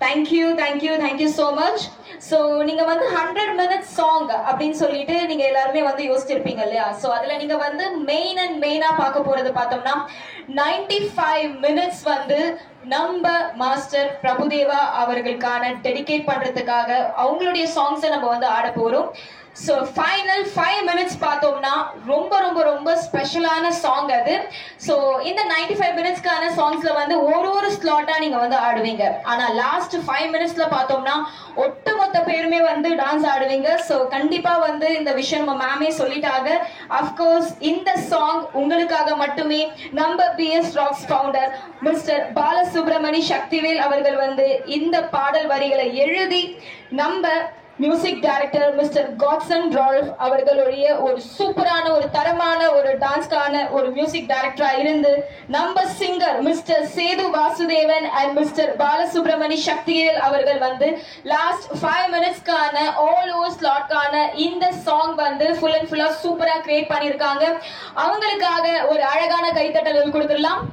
Thank you so much. So நீங்க வந்து 100 minutes song அப்படின்னு சொல்லிட்டு நீங்க எல்லாருமே வந்து யோசிச்சிருப்பீங்க இல்லையா? So அதுல நீங்க வந்து மெயினா பார்க்க போறது பார்த்தோம்னா 95 minutes வந்து நம்ம மாஸ்டர் பிரபுதேவா அவர்களுக்கான டெடிகேட் பண்றதுக்காக அவங்களுடைய சாங்ஸை நம்ம வந்து ஆட போறோம். ஸோ ஃபைனல் 5 minutes பார்த்தோம்னா ரொம்ப ரொம்ப ரொம்ப ஸ்பெஷலான சாங் அது. ஸோ இந்த 95 minutesக்கான சாங்ஸ்ல வந்து ஒரு ஸ்லாட்டா நீங்க வந்து ஆடுவீங்க. ஆனா லாஸ்ட் 5 minutesல பார்த்தோம்னா ஒட்டுமொத்த பேருமே வந்து டான்ஸ் ஆடுவீங்க. ஸோ கண்டிப்பா வந்து இந்த விஷயம் நம்ம மேமே சொல்லிட்டாங்க. அஃப்கோர்ஸ் இந்த சாங் உங்களுக்காக மட்டுமே நம்ம BS rocks founder mister Balasubramani Sakthivel அவர்கள் வந்து இந்த பாடல் வரிகளை எழுதி நம்ம music director mister Godson Ralph அவர்களுடைய ஒரு சூப்பரான ஒரு தரமான ஒரு டான்ஸ்க்கான ஒரு மியூசிக் டைரக்டரா இருந்து நம்ம singer mister Sethu Vasudevan and mister Balasubramani Sakthivel அவர்கள் வந்து லாஸ்ட் 5 minutesக்கான ஆல் ஓவர் ஸ்லாட்கான இந்த சாங் வந்து ஃபுல் அண்ட் ஃபுல்லா சூப்பரா கிரியேட் பண்ணியிருக்காங்க. அவங்களுக்காக ஒரு அழகான கைத்தட்டல் கொடுத்துடலாம்.